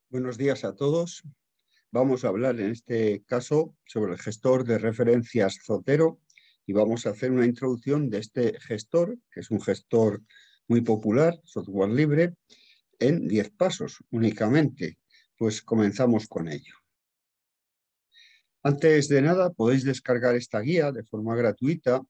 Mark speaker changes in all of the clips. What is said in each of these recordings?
Speaker 1: Buenos días a todos. Vamos a hablar en este caso sobre el gestor de referencias Zotero y vamos a hacer una introducción de este gestor, que es un gestor muy popular, software libre, en 10 pasos únicamente. Pues comenzamos con ello. Antes de nada, podéis descargar esta guía de forma gratuita.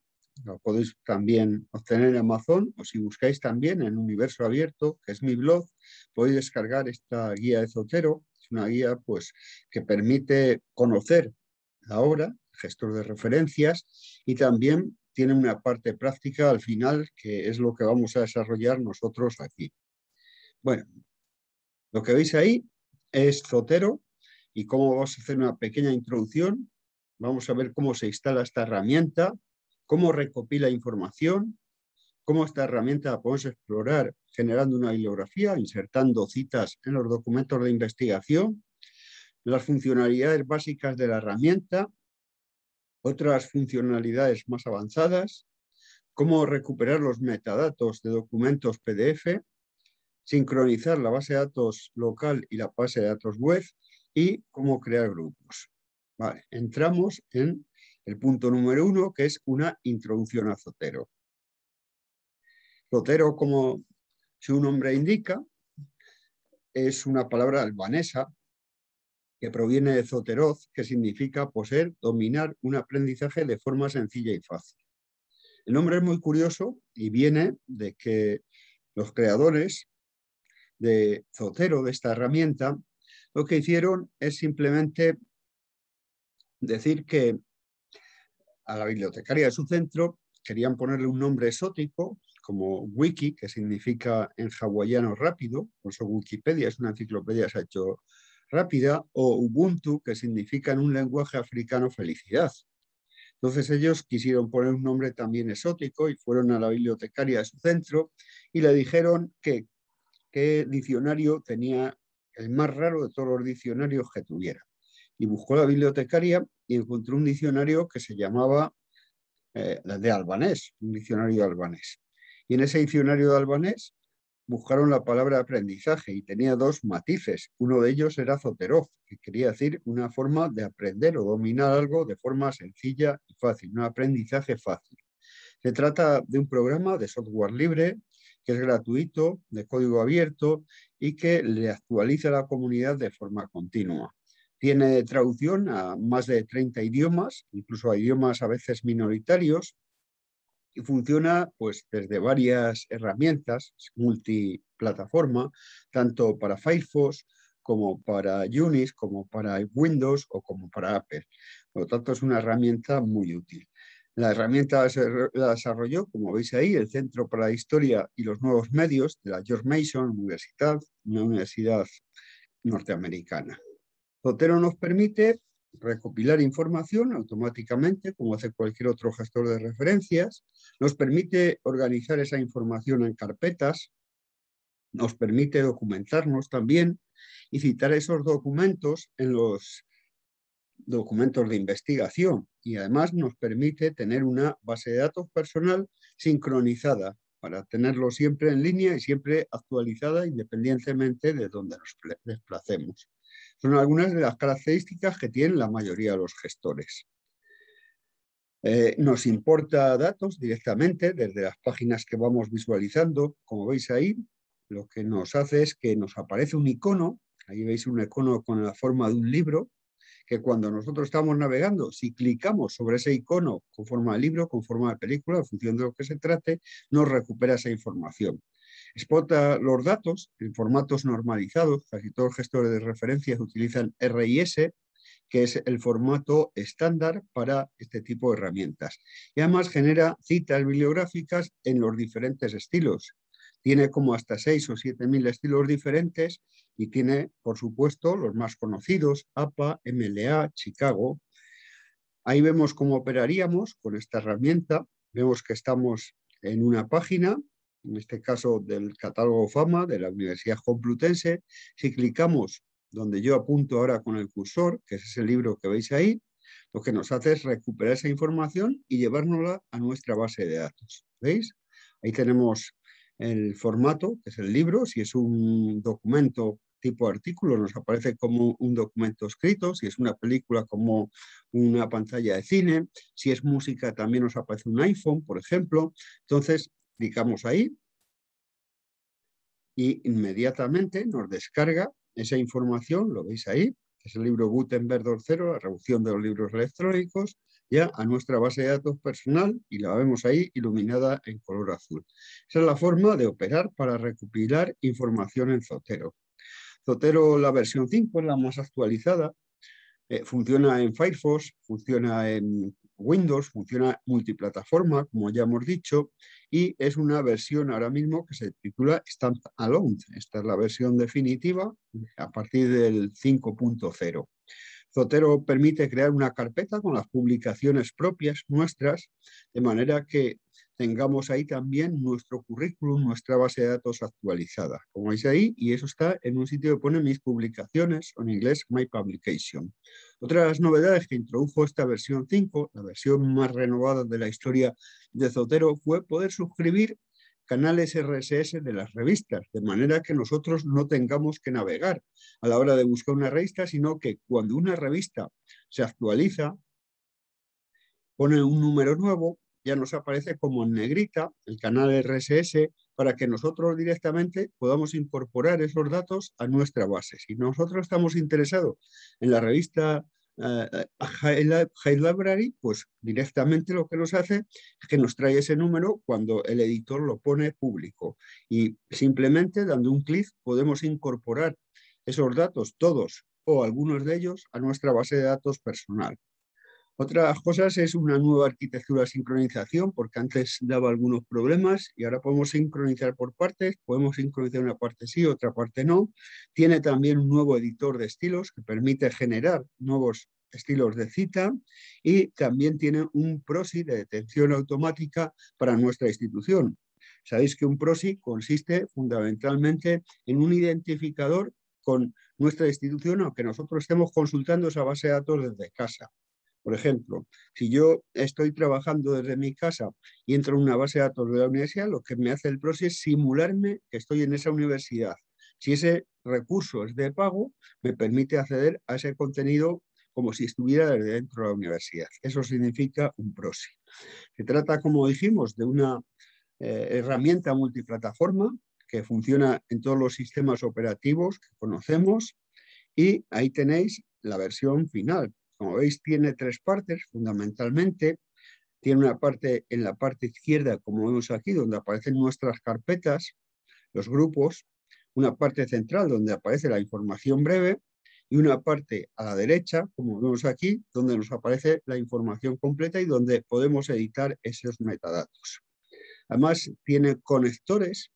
Speaker 1: La podéis también obtener en Amazon o si buscáis también en Universo Abierto, que es mi blog, podéis descargar esta guía de Zotero. Es una guía pues, que permite conocer la obra, gestor de referencias, y también tiene una parte práctica al final, que es lo que vamos a desarrollar nosotros aquí. Bueno, lo que veis ahí es Zotero y cómo vamos a hacer una pequeña introducción. Vamos a ver cómo se instala esta herramienta, cómo recopila información, cómo esta herramienta la podemos explorar generando una bibliografía, insertando citas en los documentos de investigación, las funcionalidades básicas de la herramienta, otras funcionalidades más avanzadas, cómo recuperar los metadatos de documentos PDF, sincronizar la base de datos local y la base de datos web y cómo crear grupos. Vale, entramos en el punto número 1, que es una introducción a Zotero. Zotero, como su nombre indica, es una palabra albanesa que proviene de zoteroz, que significa poseer, dominar un aprendizaje de forma sencilla y fácil. El nombre es muy curioso y viene de que los creadores de Zotero, de esta herramienta, lo que hicieron es simplemente decir que a la bibliotecaria de su centro querían ponerle un nombre exótico, como Wiki, que significa en hawaiano rápido, por eso Wikipedia es una enciclopedia, se ha hecho rápida, o Ubuntu, que significa en un lenguaje africano felicidad. Entonces ellos quisieron poner un nombre también exótico y fueron a la bibliotecaria de su centro y le dijeron que qué diccionario tenía el más raro de todos los diccionarios que tuviera. Y buscó la bibliotecaria y encontró un diccionario que se llamaba de albanés, un diccionario albanés. Y en ese diccionario de albanés buscaron la palabra aprendizaje y tenía dos matices. Uno de ellos era zoterov, que quería decir una forma de aprender o dominar algo de forma sencilla y fácil, un aprendizaje fácil. Se trata de un programa de software libre que es gratuito, de código abierto y que le actualiza a la comunidad de forma continua. Tiene traducción a más de 30 idiomas, incluso a idiomas a veces minoritarios, y funciona pues, desde varias herramientas multiplataforma, tanto para Firefox como para Unix, como para Windows o como para Apple. Por lo tanto, es una herramienta muy útil. La herramienta la desarrolló, como veis ahí, el Centro para la Historia y los Nuevos Medios de la George Mason Universidad, una universidad norteamericana. Zotero nos permite recopilar información automáticamente, como hace cualquier otro gestor de referencias, nos permite organizar esa información en carpetas, nos permite documentarnos también y citar esos documentos en los documentos de investigación y además nos permite tener una base de datos personal sincronizada para tenerlo siempre en línea y siempre actualizada independientemente de donde nos desplacemos. Son algunas de las características que tienen la mayoría de los gestores. Nos importa datos directamente desde las páginas que vamos visualizando. Como veis ahí, lo que nos hace es que nos aparece un icono. Ahí veis un icono con la forma de un libro, que cuando nosotros estamos navegando, si clicamos sobre ese icono con forma de libro, con forma de película, en función de lo que se trate, nos recupera esa información. Exporta los datos en formatos normalizados. Casi todos los gestores de referencias utilizan RIS, que es el formato estándar para este tipo de herramientas. Y además genera citas bibliográficas en los diferentes estilos. Tiene como hasta 6 o 7 mil estilos diferentes y tiene, por supuesto, los más conocidos, APA, MLA, Chicago. Ahí vemos cómo operaríamos con esta herramienta. Vemos que estamos en una página, en este caso del catálogo FAMA de la Universidad Complutense. Si clicamos donde yo apunto ahora con el cursor, que es ese libro que veis ahí, lo que nos hace es recuperar esa información y llevárnosla a nuestra base de datos. ¿Veis? Ahí tenemos el formato, que es el libro. Si es un documento tipo de artículo nos aparece como un documento escrito, si es una película como una pantalla de cine, si es música también nos aparece un iPhone, por ejemplo. Entonces, clicamos ahí y inmediatamente nos descarga esa información, lo veis ahí, que es el libro Gutenberg 2.0, la revolución de los libros electrónicos, ya a nuestra base de datos personal y la vemos ahí iluminada en color azul. Esa es la forma de operar para recopilar información en Zotero. Zotero, la versión 5 es la más actualizada, funciona en Firefox, funciona en Windows, funciona multiplataforma, como ya hemos dicho, y es una versión ahora mismo que se titula Standalone. Esta es la versión definitiva a partir del 5.0. Zotero permite crear una carpeta con las publicaciones propias nuestras, de manera que tengamos ahí también nuestro currículum, nuestra base de datos actualizada. Como veis ahí, y eso está en un sitio que pone mis publicaciones, o en inglés, My Publication. Otra de las novedades que introdujo esta versión 5, la versión más renovada de la historia de Zotero, fue poder suscribir canales RSS de las revistas, de manera que nosotros no tengamos que navegar a la hora de buscar una revista, sino que cuando una revista se actualiza, pone un número nuevo, ya nos aparece como en negrita el canal RSS para que nosotros directamente podamos incorporar esos datos a nuestra base. Si nosotros estamos interesados en la revista High Library, pues directamente lo que nos hace es que nos trae ese número cuando el editor lo pone público. Y simplemente dando un clic podemos incorporar esos datos, todos o algunos de ellos, a nuestra base de datos personal. Otras cosas es una nueva arquitectura de sincronización, porque antes daba algunos problemas y ahora podemos sincronizar por partes, podemos sincronizar una parte sí, otra parte no. Tiene también un nuevo editor de estilos que permite generar nuevos estilos de cita y también tiene un proxy de detención automática para nuestra institución. Sabéis que un proxy consiste fundamentalmente en un identificador con nuestra institución, aunque nosotros estemos consultando esa base de datos desde casa. Por ejemplo, si yo estoy trabajando desde mi casa y entro en una base de datos de la universidad, lo que me hace el proxy es simularme que estoy en esa universidad. Si ese recurso es de pago, me permite acceder a ese contenido como si estuviera desde dentro de la universidad. Eso significa un proxy. Se trata, como dijimos, de una herramienta multiplataforma que funciona en todos los sistemas operativos que conocemos y ahí tenéis la versión final. Como veis, tiene tres partes fundamentalmente. Tiene una parte en la parte izquierda, como vemos aquí, donde aparecen nuestras carpetas, los grupos, una parte central donde aparece la información breve y una parte a la derecha, como vemos aquí, donde nos aparece la información completa y donde podemos editar esos metadatos. Además, tiene conectores,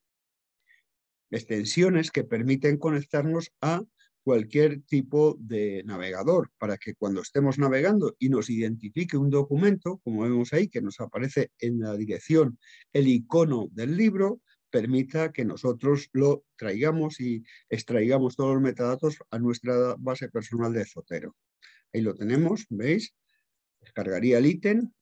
Speaker 1: extensiones que permiten conectarnos a cualquier tipo de navegador para que cuando estemos navegando y nos identifique un documento, como vemos ahí, que nos aparece en la dirección el icono del libro, permita que nosotros lo traigamos y extraigamos todos los metadatos a nuestra base personal de Zotero. Ahí lo tenemos, ¿veis? Descargaría el ítem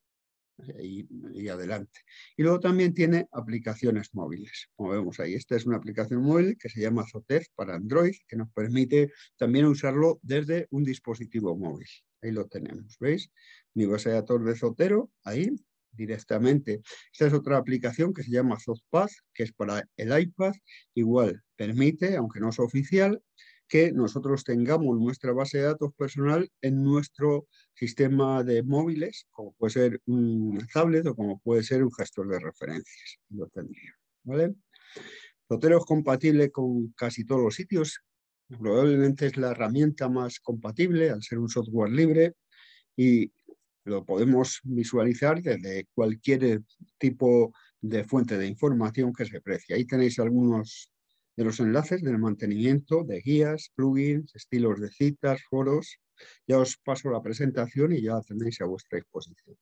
Speaker 1: y adelante. Y luego también tiene aplicaciones móviles. Como vemos ahí, esta es una aplicación móvil que se llama Zotef para Android, que nos permite también usarlo desde un dispositivo móvil. Ahí lo tenemos, ¿veis? Mi base de datos de Zotero, ahí directamente. Esta es otra aplicación que se llama ZotPath, que es para el iPad. Igual permite, aunque no es oficial, que nosotros tengamos nuestra base de datos personal en nuestro sistema de móviles, como puede ser un tablet o como puede ser un gestor de referencias. Lo tendría, ¿vale? Zotero es compatible con casi todos los sitios. Probablemente es la herramienta más compatible al ser un software libre y lo podemos visualizar desde cualquier tipo de fuente de información que se precie. Ahí tenéis algunos de los enlaces del mantenimiento de guías, plugins, estilos de citas, foros. Ya os paso la presentación y ya la tenéis a vuestra disposición.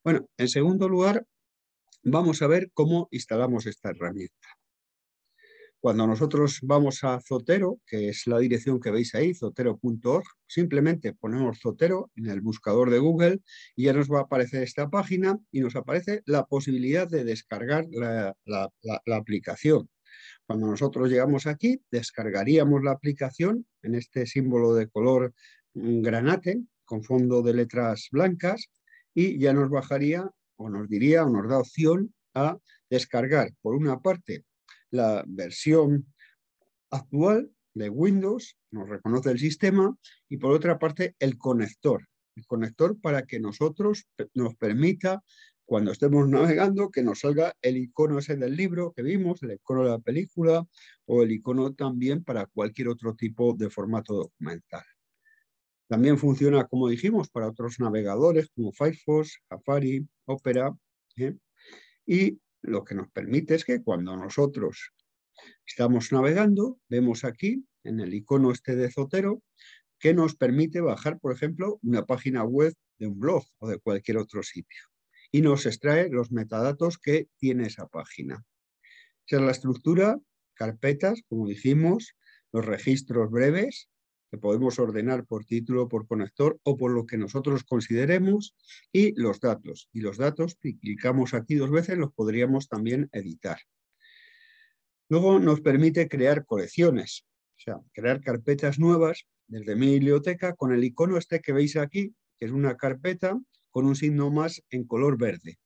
Speaker 1: Bueno, en segundo lugar, vamos a ver cómo instalamos esta herramienta. Cuando nosotros vamos a Zotero, que es la dirección que veis ahí, zotero.org, simplemente ponemos Zotero en el buscador de Google y ya nos va a aparecer esta página y nos aparece la posibilidad de descargar la aplicación. Cuando nosotros llegamos aquí, descargaríamos la aplicación en este símbolo de color granate con fondo de letras blancas y ya nos bajaría o nos diría o nos da opción a descargar, por una parte, la versión actual de Windows, nos reconoce el sistema, y por otra parte el conector para que nosotros nos permita, cuando estemos navegando, que nos salga el icono ese del libro que vimos, el icono de la película o el icono también para cualquier otro tipo de formato documental. También funciona, como dijimos, para otros navegadores como Firefox, Safari, Opera, y lo que nos permite es que cuando nosotros estamos navegando, vemos aquí en el icono este de Zotero que nos permite bajar, por ejemplo, una página web de un blog o de cualquier otro sitio y nos extrae los metadatos que tiene esa página. Esa es la estructura, carpetas, como dijimos, los registros breves que podemos ordenar por título, por conector o por lo que nosotros consideremos, y los datos. Y los datos, si clicamos aquí 2 veces, los podríamos también editar. Luego nos permite crear colecciones, o sea, crear carpetas nuevas desde mi biblioteca con el icono este que veis aquí, que es una carpeta con un signo más en color verde.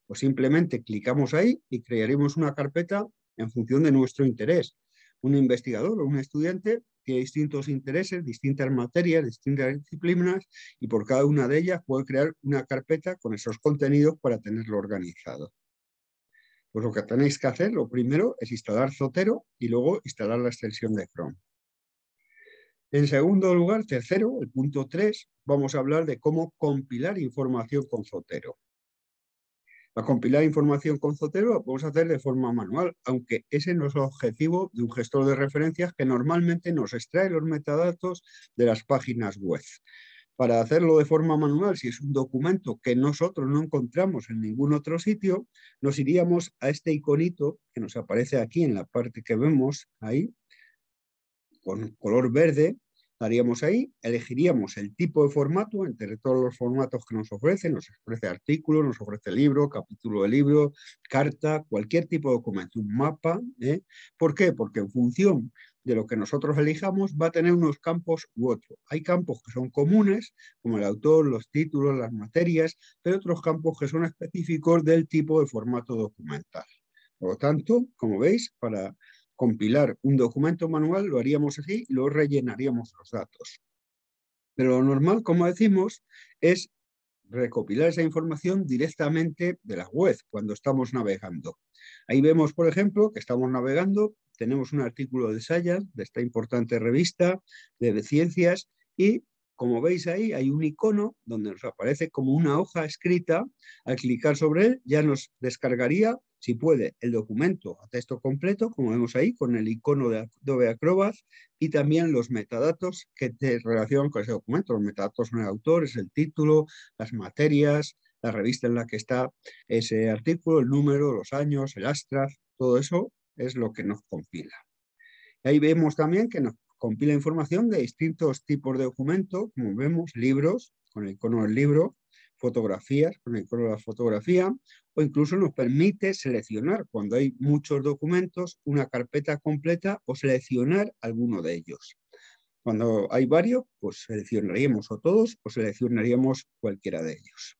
Speaker 1: Pues simplemente clicamos ahí y crearemos una carpeta en función de nuestro interés. Un investigador o un estudiante tiene distintos intereses, distintas materias, distintas disciplinas, y por cada una de ellas puede crear una carpeta con esos contenidos para tenerlo organizado. Pues lo que tenéis que hacer, lo primero, es instalar Zotero y luego instalar la extensión de Chrome. En segundo lugar, tercero, el punto 3, vamos a hablar de cómo compilar información con Zotero. Para compilar información con Zotero lo podemos hacer de forma manual, aunque ese no es el objetivo de un gestor de referencias que normalmente nos extrae los metadatos de las páginas web. Para hacerlo de forma manual, si es un documento que nosotros no encontramos en ningún otro sitio, nos iríamos a este iconito que nos aparece aquí en la parte que vemos ahí, con color verde. Daríamos ahí, elegiríamos el tipo de formato entre todos los formatos que nos ofrece artículo, nos ofrece libro, capítulo de libro, carta, cualquier tipo de documento, un mapa. ¿Por qué? Porque en función de lo que nosotros elijamos va a tener unos campos u otros. Hay campos que son comunes, como el autor, los títulos, las materias, pero otros campos que son específicos del tipo de formato documental. Por lo tanto, como veis, para compilar un documento manual lo haríamos así y luego rellenaríamos los datos. Pero lo normal, como decimos, es recopilar esa información directamente de la web cuando estamos navegando. Ahí vemos, por ejemplo, que estamos navegando, tenemos un artículo de Science, de esta importante revista de ciencias, y como veis ahí hay un icono donde nos aparece como una hoja escrita. Al clicar sobre él ya nos descargaría, si puede, el documento a texto completo, como vemos ahí, con el icono de Adobe Acrobat, y también los metadatos que te relacionan con ese documento. Los metadatos son el autor, es el título, las materias, la revista en la que está ese artículo, el número, los años, el abstract, todo eso es lo que nos compila. Ahí vemos también que nos compila información de distintos tipos de documentos, como vemos, libros, con el icono del libro, fotografías, con el icono de la fotografía, o incluso nos permite seleccionar, cuando hay muchos documentos, una carpeta completa o seleccionar alguno de ellos. Cuando hay varios, pues seleccionaríamos o todos o seleccionaríamos cualquiera de ellos.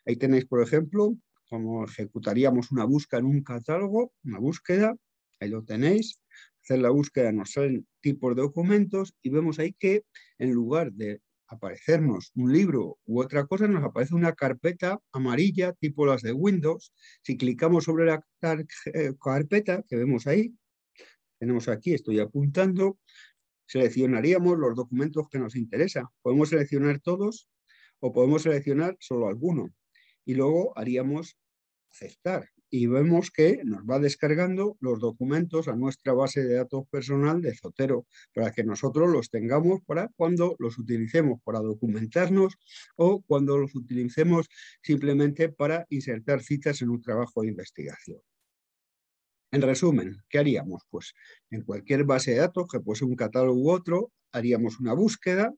Speaker 1: Ahí tenéis, por ejemplo, cómo ejecutaríamos una búsqueda en un catálogo, una búsqueda, ahí lo tenéis. Hacer la búsqueda nos salen tipos de documentos y vemos ahí que en lugar de aparecernos un libro u otra cosa, nos aparece una carpeta amarilla tipo las de Windows. Si clicamos sobre la carpeta que vemos ahí, tenemos aquí, estoy apuntando, seleccionaríamos los documentos que nos interesan. Podemos seleccionar todos o podemos seleccionar solo alguno. Y luego haríamos aceptar. Y vemos que nos va descargando los documentos a nuestra base de datos personal de Zotero para que nosotros los tengamos para cuando los utilicemos para documentarnos o cuando los utilicemos simplemente para insertar citas en un trabajo de investigación. En resumen, ¿qué haríamos? Pues en cualquier base de datos, que puede ser un catálogo u otro, haríamos una búsqueda.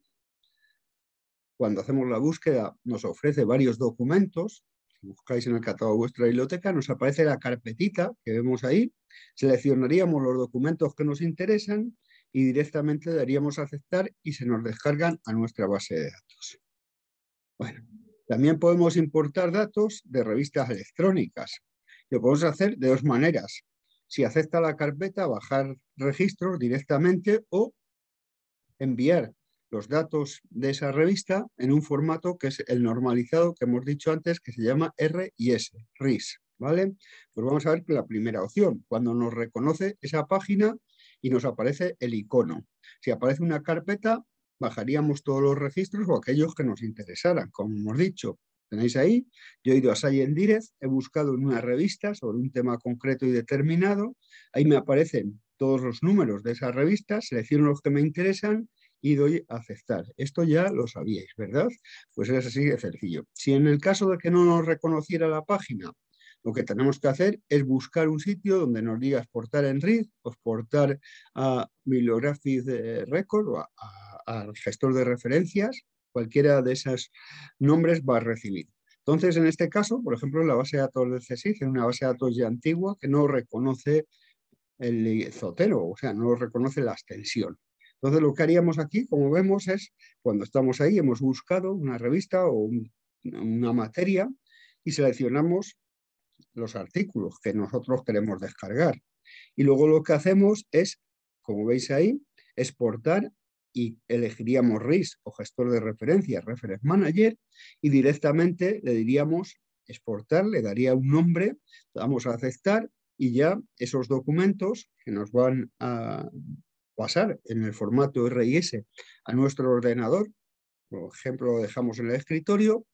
Speaker 1: Cuando hacemos la búsqueda nos ofrece varios documentos Si buscáis en el catálogo de vuestra biblioteca, nos aparece la carpetita que vemos ahí. Seleccionaríamos los documentos que nos interesan y directamente daríamos a aceptar y se nos descargan a nuestra base de datos. Bueno, también podemos importar datos de revistas electrónicas. Lo podemos hacer de dos maneras. Si acepta la carpeta, bajar registros directamente o enviar los datos de esa revista en un formato que es el normalizado que hemos dicho antes, que se llama RIS, ¿vale? Pues vamos a ver la primera opción, cuando nos reconoce esa página y nos aparece el icono. Si aparece una carpeta, bajaríamos todos los registros o aquellos que nos interesaran, como hemos dicho. Tenéis ahí, yo he ido a Science Direct, he buscado en una revista sobre un tema concreto y determinado, ahí me aparecen todos los números de esa revista, selecciono los que me interesan y doy a aceptar. Esto ya lo sabíais, ¿verdad? Pues es así de sencillo. Si en el caso de que no nos reconociera la página, lo que tenemos que hacer es buscar un sitio donde nos diga exportar en RID o exportar a Bibliographic Record o al gestor de referencias. Cualquiera de esos nombres va a recibir. Entonces, en este caso, por ejemplo, en la base de datos del CSIC, en una base de datos ya antigua que no reconoce el Zotero, o sea, no reconoce la extensión. Entonces, lo que haríamos aquí, como vemos, es cuando estamos ahí, hemos buscado una revista o una materia y seleccionamos los artículos que nosotros queremos descargar. Y luego lo que hacemos es, como veis ahí, exportar y elegiríamos RIS o gestor de referencias, Reference Manager, y directamente le diríamos exportar, le daría un nombre, damos a aceptar y ya esos documentos que nos van a pasar en el formato RIS a nuestro ordenador, por ejemplo, lo dejamos en el escritorio,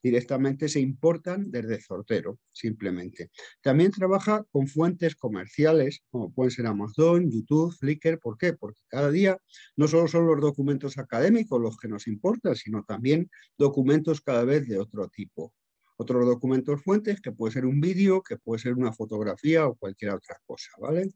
Speaker 1: directamente se importan desde Zotero, simplemente. También trabaja con fuentes comerciales, como pueden ser Amazon, YouTube, Flickr. ¿Por qué? Porque cada día no solo son los documentos académicos los que nos importan, sino también documentos cada vez de otro tipo. Otros documentos fuentes, que puede ser un vídeo, que puede ser una fotografía o cualquier otra cosa, ¿vale?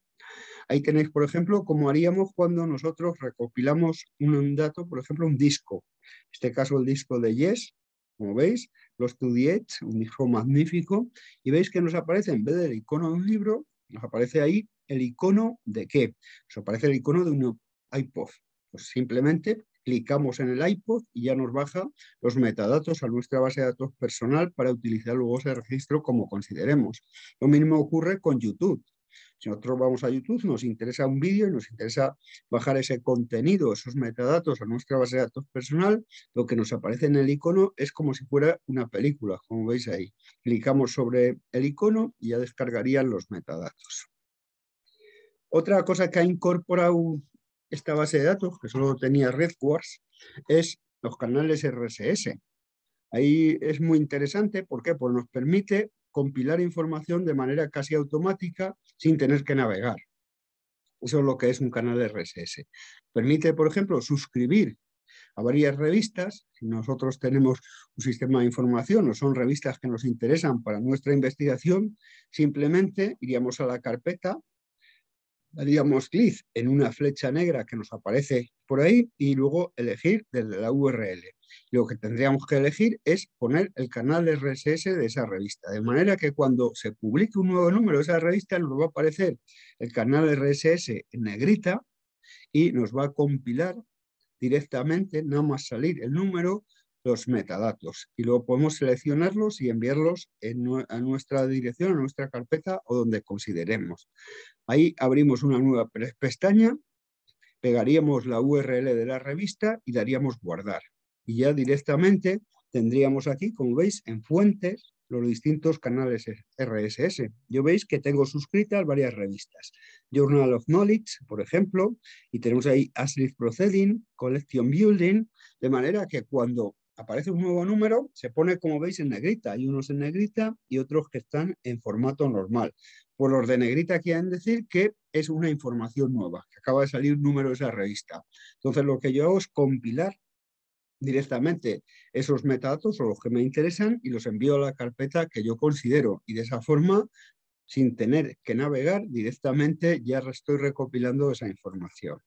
Speaker 1: Ahí tenéis, por ejemplo, cómo haríamos cuando nosotros recopilamos un dato, por ejemplo, un disco. En este caso, el disco de Yes, como veis, los 2DH, un disco magnífico, y veis que nos aparece, en vez del icono de un libro, nos aparece ahí el icono de ¿qué? Nos aparece el icono de un iPod. Pues simplemente clicamos en el iPod y ya nos baja los metadatos a nuestra base de datos personal para utilizar luego ese registro como consideremos. Lo mismo ocurre con YouTube. Si nosotros vamos a YouTube, nos interesa un vídeo y nos interesa bajar ese contenido, esos metadatos a nuestra base de datos personal, lo que nos aparece en el icono es como si fuera una película, como veis ahí. Clicamos sobre el icono y ya descargarían los metadatos. Otra cosa que ha incorporado esta base de datos, que solo tenía RedQuartz, es los canales RSS. Ahí es muy interesante, ¿por qué? Pues nos permite compilar información de manera casi automática sin tener que navegar. Eso es lo que es un canal RSS. Permite, por ejemplo, suscribir a varias revistas. Si nosotros tenemos un sistema de información o son revistas que nos interesan para nuestra investigación, simplemente iríamos a la carpeta, daríamos clic en una flecha negra que nos aparece por ahí y luego elegir desde la URL. Lo que tendríamos que elegir es poner el canal RSS de esa revista, de manera que cuando se publique un nuevo número de esa revista nos va a aparecer el canal RSS en negrita y nos va a compilar directamente, nada más salir el número, los metadatos. Y luego podemos seleccionarlos y enviarlos a nuestra dirección, a nuestra carpeta o donde consideremos. Ahí abrimos una nueva pestaña, pegaríamos la URL de la revista y daríamos guardar. Y ya directamente tendríamos aquí, como veis, en fuentes, los distintos canales RSS. Yo veis que tengo suscritas varias revistas. Journal of Knowledge, por ejemplo, y tenemos ahí Asleaf Proceeding, Collection Building, de manera que cuando aparece un nuevo número, se pone, como veis, en negrita. Hay unos en negrita y otros que están en formato normal. Por los de negrita quieren decir que es una información nueva, que acaba de salir un número de esa revista. Entonces, lo que yo hago es compilar directamente esos metadatos o los que me interesan y los envío a la carpeta que yo considero. Y de esa forma, sin tener que navegar, directamente ya estoy recopilando esa información.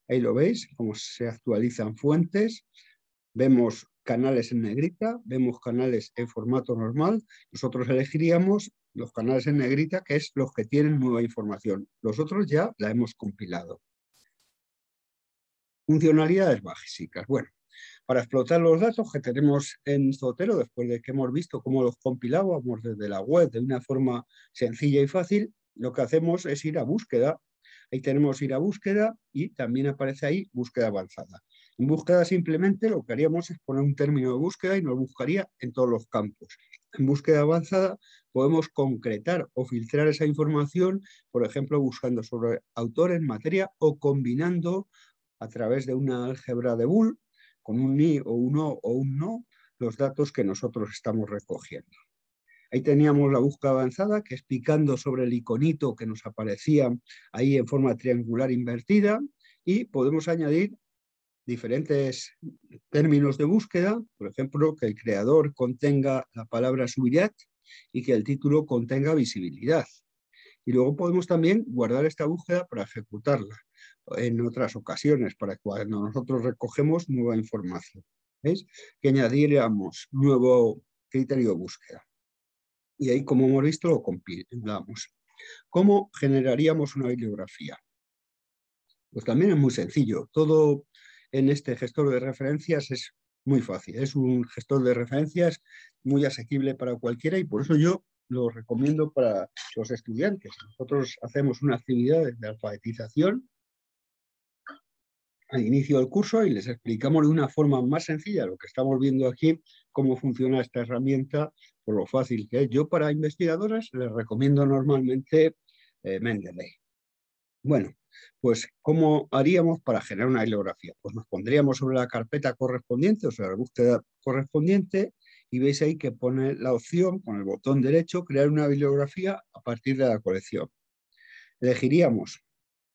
Speaker 1: Ahí lo veis, cómo se actualizan fuentes. Vemos canales en negrita, vemos canales en formato normal, nosotros elegiríamos los canales en negrita, que es los que tienen nueva información. Los otros ya la hemos compilado. Funcionalidades básicas. Bueno, para explotar los datos que tenemos en Zotero, después de que hemos visto cómo los compilábamos desde la web de una forma sencilla y fácil, lo que hacemos es ir a búsqueda. Ahí tenemos ir a búsqueda y también aparece ahí búsqueda avanzada. En búsqueda simplemente lo que haríamos es poner un término de búsqueda y nos buscaría en todos los campos. En búsqueda avanzada podemos concretar o filtrar esa información, por ejemplo, buscando sobre autores, materia o combinando a través de una álgebra de Boole con un ni o un o o un no los datos que nosotros estamos recogiendo. Ahí teníamos la búsqueda avanzada, que es picando sobre el iconito que nos aparecía ahí en forma triangular invertida, y podemos añadir diferentes términos de búsqueda, por ejemplo, que el creador contenga la palabra subirat y que el título contenga visibilidad. Y luego podemos también guardar esta búsqueda para ejecutarla en otras ocasiones, para cuando nosotros recogemos nueva información. ¿Veis? Que añadiríamos nuevo criterio de búsqueda. Y ahí, como hemos visto, lo compilamos. ¿Cómo generaríamos una bibliografía? Pues también es muy sencillo. Todo en este gestor de referencias es muy fácil. Es un gestor de referencias muy asequible para cualquiera y por eso yo lo recomiendo para los estudiantes. Nosotros hacemos una actividad de alfabetización al inicio del curso y les explicamos de una forma más sencilla lo que estamos viendo aquí, cómo funciona esta herramienta, por lo fácil que es. Yo para investigadoras les recomiendo normalmente Mendeley. Bueno, pues ¿cómo haríamos para generar una bibliografía? Pues nos pondríamos sobre la carpeta correspondiente, o sea, la búsqueda correspondiente, y veis ahí que pone la opción, con el botón derecho, crear una bibliografía a partir de la colección. Elegiríamos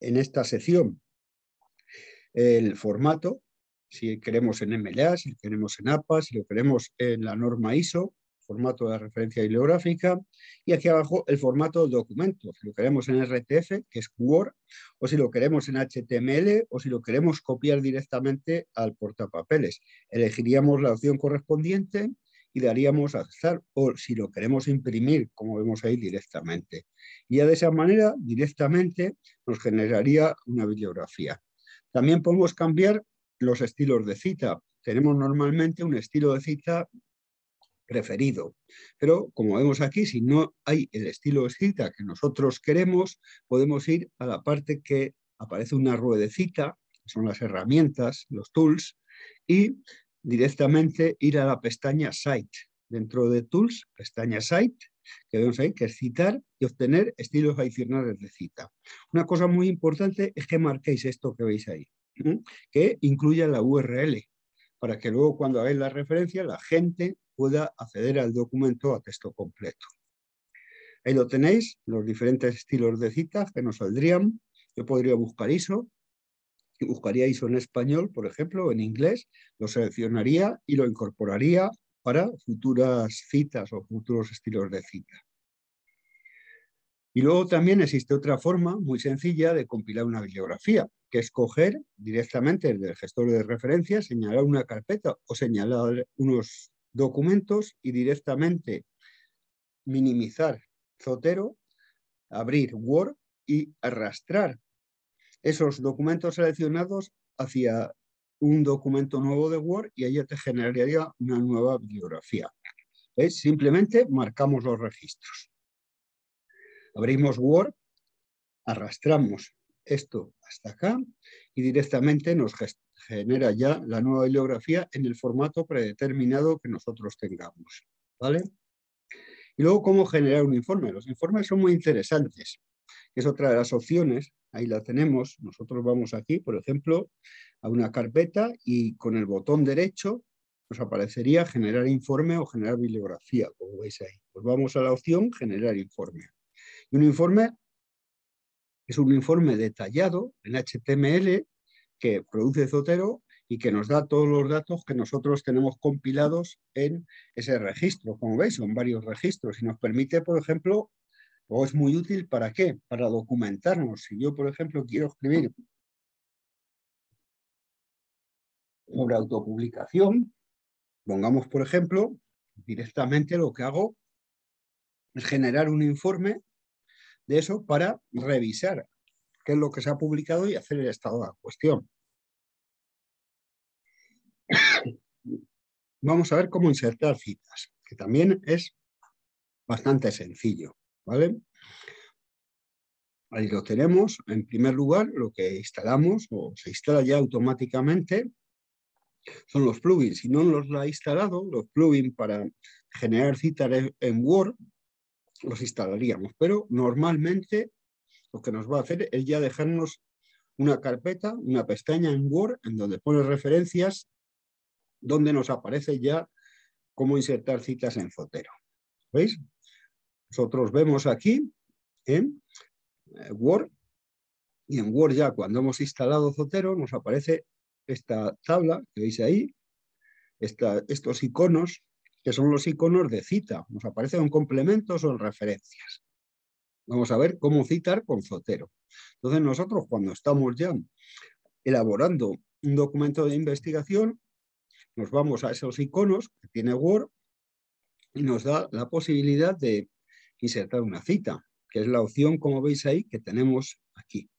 Speaker 1: en esta sección el formato, si queremos en MLA, si queremos en APA, si lo queremos en la norma ISO, formato de referencia bibliográfica, y aquí abajo el formato del documento, si lo queremos en RTF, que es Word, o si lo queremos en HTML, o si lo queremos copiar directamente al portapapeles. Elegiríamos la opción correspondiente y le haríamos acceder, o si lo queremos imprimir, como vemos ahí, directamente. Y ya de esa manera, directamente, nos generaría una bibliografía. También podemos cambiar los estilos de cita. Tenemos normalmente un estilo de cita preferido, pero como vemos aquí, si no hay el estilo de cita que nosotros queremos, podemos ir a la parte que aparece una ruedecita, que son las herramientas, los tools, y directamente ir a la pestaña Site. Dentro de Tools, pestaña Site, que vemos ahí, que es citar y obtener estilos adicionales de cita. Una cosa muy importante es que marquéis esto que veis ahí, que incluya la URL, para que luego cuando hagáis la referencia la gente pueda acceder al documento a texto completo. Ahí lo tenéis, los diferentes estilos de citas que nos saldrían. Yo podría buscar ISO, y buscaría ISO en español, por ejemplo, o en inglés, lo seleccionaría y lo incorporaría para futuras citas o futuros estilos de cita. Y luego también existe otra forma muy sencilla de compilar una bibliografía, que es coger directamente desde el gestor de referencias, señalar una carpeta o señalar unos documentos y directamente minimizar Zotero, abrir Word y arrastrar esos documentos seleccionados hacia un documento nuevo de Word y ahí te generaría una nueva bibliografía. ¿Ves? Simplemente marcamos los registros. Abrimos Word, arrastramos esto hasta acá y directamente nos genera ya la nueva bibliografía en el formato predeterminado que nosotros tengamos. ¿Vale? Y luego, ¿cómo generar un informe? Los informes son muy interesantes. Es otra de las opciones. Ahí la tenemos. Nosotros vamos aquí, por ejemplo, a una carpeta y con el botón derecho nos aparecería generar informe o generar bibliografía, como veis ahí. Pues vamos a la opción generar informe. Y un informe es un informe detallado en HTML que produce Zotero y que nos da todos los datos que nosotros tenemos compilados en ese registro. Como veis, son varios registros y nos permite, por ejemplo, o es muy útil ¿para qué? Para documentarnos. Si yo, por ejemplo, quiero escribir sobre autopublicación, Pongamos, por ejemplo, directamente lo que hago es generar un informe de eso para revisar qué es lo que se ha publicado y hacer el estado de la cuestión. Vamos a ver cómo insertar citas, que también es bastante sencillo, ¿vale? Ahí lo tenemos. En primer lugar, lo que instalamos o se instala ya automáticamente son los plugins. Si no los ha instalado, los plugins para generar citas en Word, los instalaríamos. Pero normalmente lo que nos va a hacer es ya dejarnos una carpeta, una pestaña en Word, en donde pone referencias, donde nos aparece ya cómo insertar citas en Zotero. ¿Veis? Nosotros vemos aquí en Word, y en Word ya cuando hemos instalado Zotero nos aparece esta tabla que veis ahí, estos iconos, que son los iconos de cita. Nos aparecen en complementos o en referencias. Vamos a ver cómo citar con Zotero. Entonces nosotros cuando estamos ya elaborando un documento de investigación, nos vamos a esos iconos que tiene Word y nos da la posibilidad de insertar una cita, que es la opción, como veis ahí, que tenemos aquí.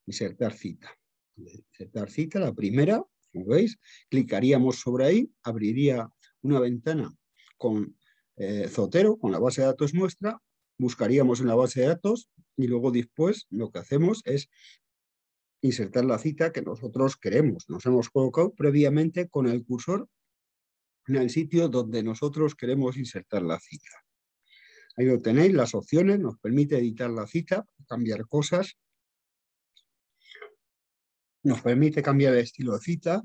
Speaker 1: Insertar cita. Insertar cita, la primera, como veis, clicaríamos sobre ahí, abriría una ventana con Zotero, con la base de datos nuestra, buscaríamos en la base de datos y luego después lo que hacemos es insertar la cita que nosotros queremos. Nos hemos colocado previamente con el cursor en el sitio donde nosotros queremos insertar la cita. Ahí lo tenéis, las opciones, nos permite editar la cita, cambiar cosas, nos permite cambiar el estilo de cita,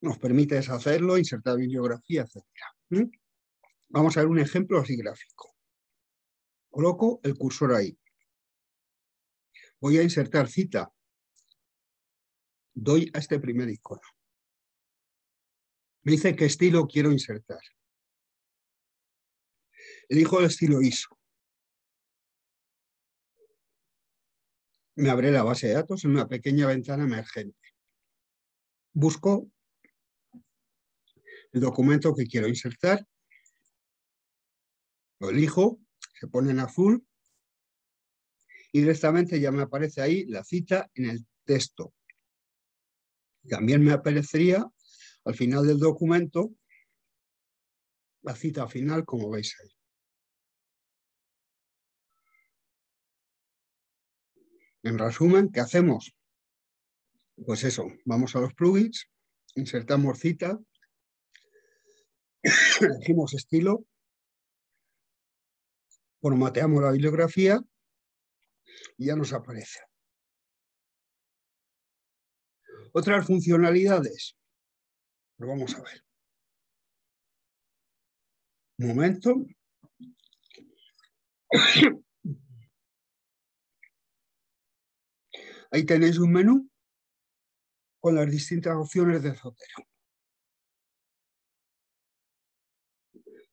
Speaker 1: nos permite deshacerlo, insertar bibliografía, etc. Vamos a ver un ejemplo así gráfico. Coloco el cursor ahí. Voy a insertar cita. Doy a este primer icono. Me dice qué estilo quiero insertar. Elijo el estilo ISO. Me abre la base de datos en una pequeña ventana emergente. Busco el documento que quiero insertar. Lo elijo, se pone en azul y directamente ya me aparece ahí la cita en el texto. También me aparecería al final del documento la cita final, como veis ahí. En resumen, ¿qué hacemos? Pues eso, vamos a los plugins, insertamos cita, elegimos estilo, formateamos la bibliografía y ya nos aparece. Otras funcionalidades, lo vamos a ver. Un momento. Ahí tenéis un menú con las distintas opciones de Zotero.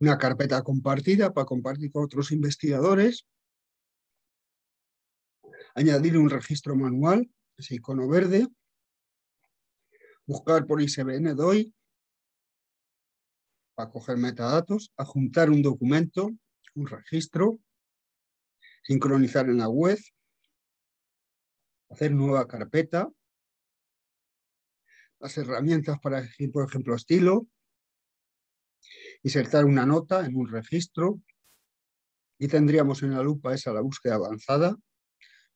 Speaker 1: Una carpeta compartida para compartir con otros investigadores. Añadir un registro manual, ese icono verde. Buscar por ISBN DOI para coger metadatos. Adjuntar un documento, un registro. Sincronizar en la web. Hacer nueva carpeta. Las herramientas para elegir, por ejemplo, estilo. Insertar una nota en un registro. Y tendríamos en la lupa esa la búsqueda avanzada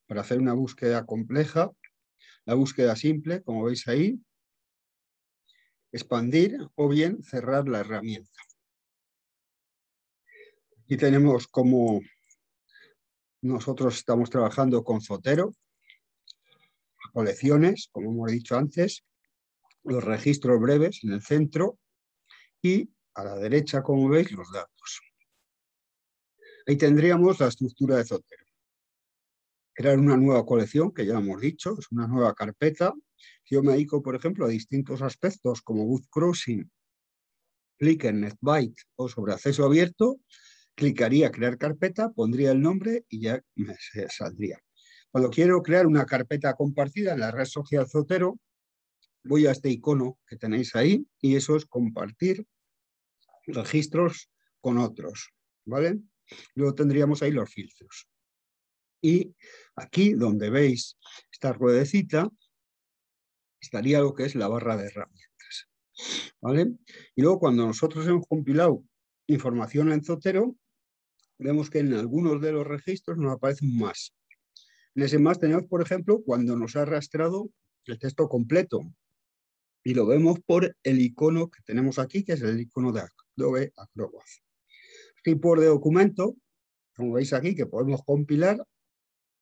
Speaker 1: para hacer una búsqueda compleja. La búsqueda simple, como veis ahí. Expandir o bien cerrar la herramienta. Aquí tenemos cómo nosotros estamos trabajando con Zotero, colecciones, como hemos dicho antes, los registros breves en el centro y a la derecha, como veis, los datos. Ahí tendríamos la estructura de Zotero. Crear una nueva colección, que ya hemos dicho, es una nueva carpeta. Si yo me dedico, por ejemplo, a distintos aspectos como bootcrossing, Flickr, NetByte o sobre acceso abierto, clicaría crear carpeta, pondría el nombre y ya me saldría. Cuando quiero crear una carpeta compartida en la red social Zotero, voy a este icono que tenéis ahí y eso es compartir registros con otros, ¿vale? Luego tendríamos ahí los filtros. Y aquí donde veis esta ruedecita estaría lo que es la barra de herramientas, ¿vale? Y luego cuando nosotros hemos compilado información en Zotero, vemos que en algunos de los registros nos aparecen más. En ese más tenemos, por ejemplo, cuando nos ha arrastrado el texto completo. Y lo vemos por el icono que tenemos aquí, que es el icono de Adobe Acrobat. Tipos de documento, como veis aquí, que podemos compilar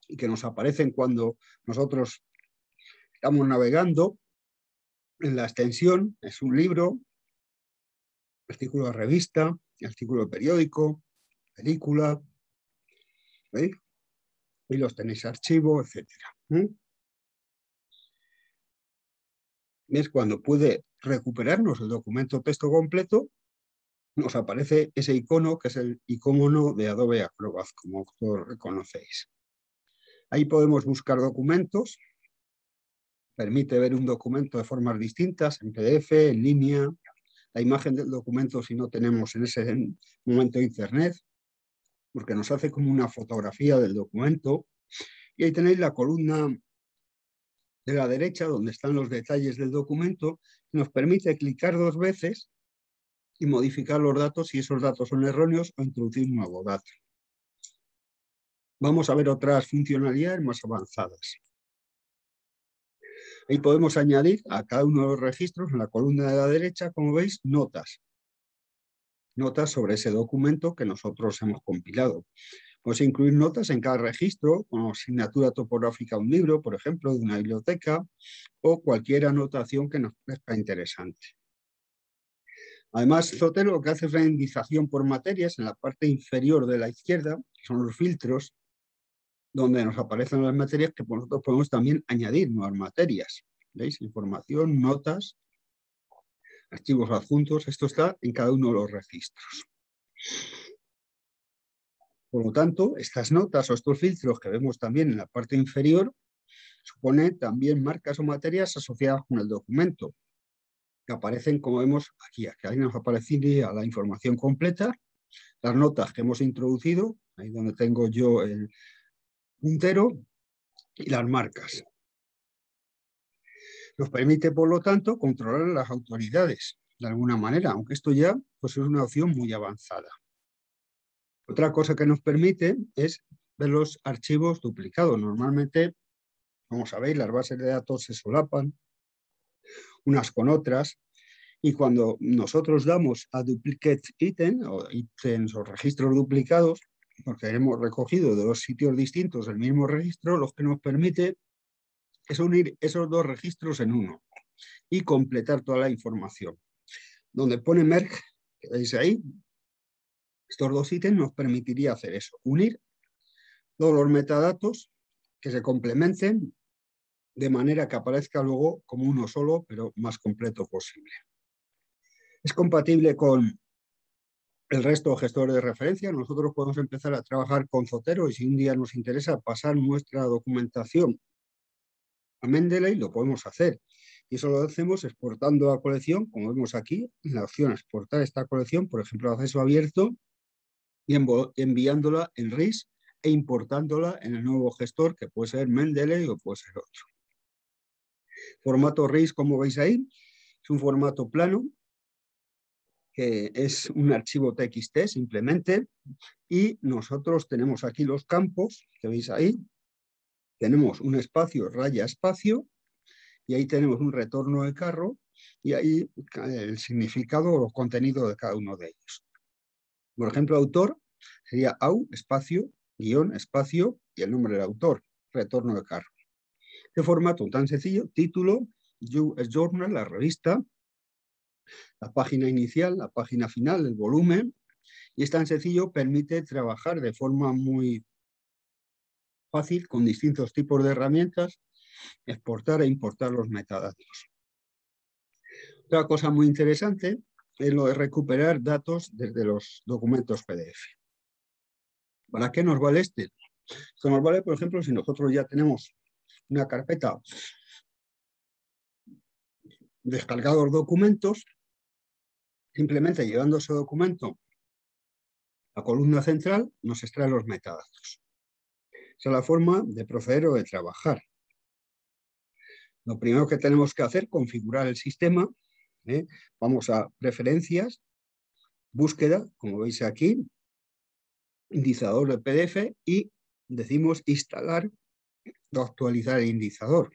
Speaker 1: y que nos aparecen cuando nosotros estamos navegando en la extensión. Es un libro, artículo de revista, artículo de periódico, película, ¿veis? Y los tenéis archivo, etcétera. Es cuando puede recuperarnos el documento texto completo, nos aparece ese icono que es el icono de Adobe Acrobat, como todos reconocéis. Ahí podemos buscar documentos, permite ver un documento de formas distintas, en PDF, en línea, la imagen del documento si no tenemos en ese momento internet, porque nos hace como una fotografía del documento. Y ahí tenéis la columna de la derecha, donde están los detalles del documento, y nos permite clicar 2 veces y modificar los datos si esos datos son erróneos o introducir un nuevo dato. Vamos a ver otras funcionalidades más avanzadas. Ahí podemos añadir a cada uno de los registros, en la columna de la derecha, como veis, notas. Notas sobre ese documento que nosotros hemos compilado. Podemos incluir notas en cada registro, como asignatura topográfica de un libro, por ejemplo, de una biblioteca, o cualquier anotación que nos parezca interesante. Además, Zotero lo que hace es la indización por materias en la parte inferior de la izquierda, que son los filtros, donde nos aparecen las materias que nosotros podemos también añadir nuevas materias. ¿Veis? Información, notas, archivos adjuntos, esto está en cada uno de los registros. Por lo tanto, estas notas o estos filtros que vemos también en la parte inferior suponen también marcas o materias asociadas con el documento, que aparecen, como vemos aquí. Aquí nos aparecería la información completa, las notas que hemos introducido, ahí donde tengo yo el puntero, y las marcas. Nos permite, por lo tanto, controlar las autoridades de alguna manera, aunque esto ya pues, es una opción muy avanzada. Otra cosa que nos permite es ver los archivos duplicados. Normalmente, como sabéis, las bases de datos se solapan unas con otras y cuando nosotros damos a duplicate item o ítems o registros duplicados, porque hemos recogido de 2 sitios distintos el mismo registro, lo que nos permite es unir esos 2 registros en uno y completar toda la información. Donde pone merge, que veis ahí, estos 2 ítems nos permitiría hacer eso, unir todos los metadatos que se complementen de manera que aparezca luego como uno solo, pero más completo posible. Es compatible con el resto de gestores de referencia. Nosotros podemos empezar a trabajar con Zotero y si un día nos interesa pasar nuestra documentación a Mendeley, lo podemos hacer. Y eso lo hacemos exportando la colección, como vemos aquí, en la opción exportar esta colección, por ejemplo, acceso abierto, y enviándola en RIS e importándola en el nuevo gestor, que puede ser Mendeley o puede ser otro. Formato RIS, como veis ahí, es un formato plano, que es un archivo TXT simplemente, y nosotros tenemos aquí los campos, que veis ahí, tenemos un espacio, raya espacio, y ahí tenemos un retorno de carro, y ahí el significado o los contenidos de cada uno de ellos. Por ejemplo, autor sería au, espacio, guión, espacio, y el nombre del autor, retorno de carro. ¿Qué formato tan sencillo? Título, US Journal, la revista, la página inicial, la página final, el volumen, y es tan sencillo, permite trabajar de forma muy fácil con distintos tipos de herramientas, exportar e importar los metadatos. Otra cosa muy interesante es lo de recuperar datos desde los documentos PDF. ¿Para qué nos vale este? Esto nos vale, por ejemplo, si nosotros ya tenemos una carpeta descargados documentos, simplemente llevando ese documento a columna central nos extrae los metadatos. Esa es la forma de proceder o de trabajar. Lo primero que tenemos que hacer es configurar el sistema. Vamos a preferencias, búsqueda, como veis aquí, indizador de PDF y decimos instalar o actualizar el indizador.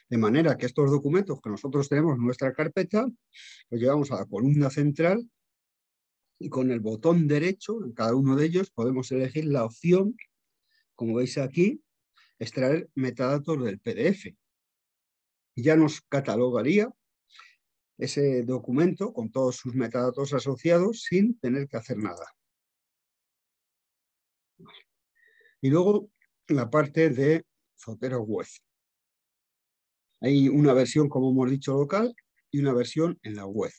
Speaker 1: De manera que estos documentos que nosotros tenemos en nuestra carpeta los llevamos a la columna central y con el botón derecho en cada uno de ellos podemos elegir la opción, como veis aquí, extraer metadatos del PDF. Y ya nos catalogaría ese documento con todos sus metadatos asociados sin tener que hacer nada. Y luego la parte de Zotero Web. Hay una versión, como hemos dicho, local y una versión en la web.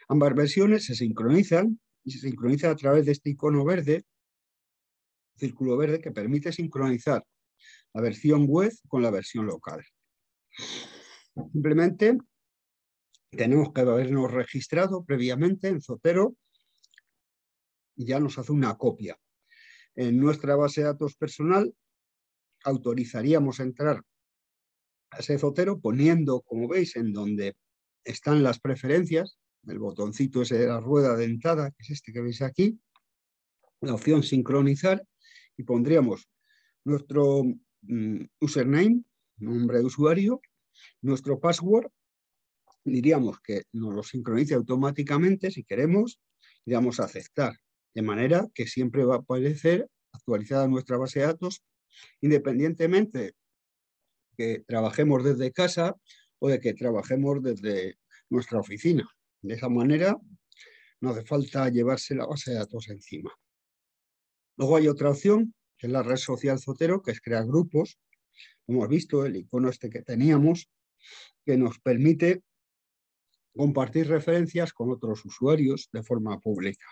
Speaker 1: Ambas versiones se sincronizan y se sincronizan a través de este icono verde, círculo verde, que permite sincronizar la versión web con la versión local. Simplemente tenemos que habernos registrado previamente en Zotero y ya nos hace una copia. En nuestra base de datos personal autorizaríamos entrar a ese Zotero poniendo, como veis, en donde están las preferencias, el botoncito ese de la rueda dentada, que es este que veis aquí, la opción sincronizar y pondríamos nuestro username, nombre de usuario, nuestro password, diríamos que nos lo sincronice automáticamente si queremos y damos a aceptar, de manera que siempre va a aparecer actualizada nuestra base de datos, independientemente que trabajemos desde casa o de que trabajemos desde nuestra oficina. De esa manera no hace falta llevarse la base de datos encima. Luego hay otra opción, que es la red social Zotero, que es crear grupos. Hemos visto el icono este que teníamos, que nos permite compartir referencias con otros usuarios de forma pública.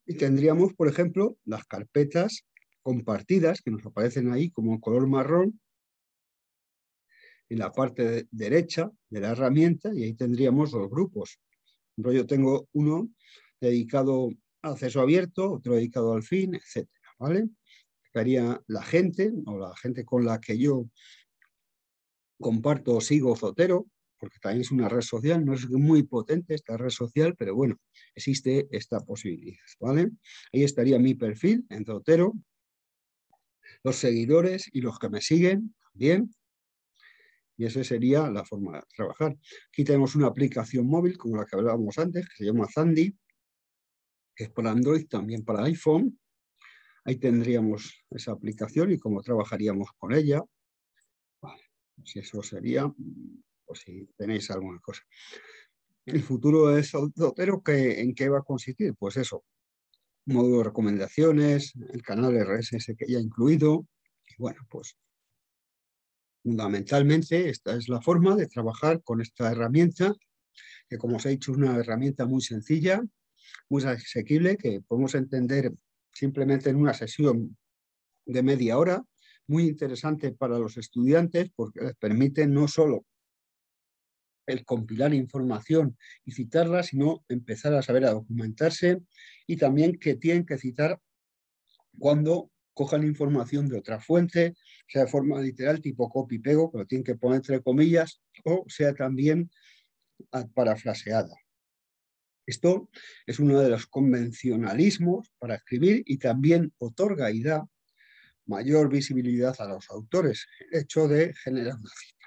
Speaker 1: Y tendríamos, por ejemplo, las carpetas compartidas que nos aparecen ahí como en color marrón en la parte derecha de la herramienta y ahí tendríamos dos grupos. Por ejemplo, yo tengo uno dedicado a acceso abierto, otro dedicado al fin, etcétera, ¿vale? Estaría la gente o la gente con la que yo comparto o sigo Zotero, porque también es una red social, no es muy potente esta red social, pero bueno, existe esta posibilidad, ¿vale? Ahí estaría mi perfil en Zotero, los seguidores y los que me siguen también, y esa sería la forma de trabajar. Aquí tenemos una aplicación móvil, como la que hablábamos antes, que se llama Zandy, que es para Android, también para iPhone. Ahí tendríamos esa aplicación y cómo trabajaríamos con ella. Vale, pues eso sería, por si tenéis alguna cosa. El futuro de Zotero, ¿en qué va a consistir? Pues eso, módulo de recomendaciones, el canal RSS que ya he incluido. Y bueno, pues fundamentalmente esta es la forma de trabajar con esta herramienta, que como os he dicho es una herramienta muy sencilla, muy asequible, que podemos entender simplemente en una sesión de media hora, muy interesante para los estudiantes porque les permite no solo el compilar información y citarla, sino empezar a saber a documentarse y también que tienen que citar cuando cojan información de otra fuente, sea de forma literal tipo copy-pego, pero tienen que poner entre comillas, o sea también parafraseada. Esto es uno de los convencionalismos para escribir y también otorga y da mayor visibilidad a los autores, el hecho de generar una cita.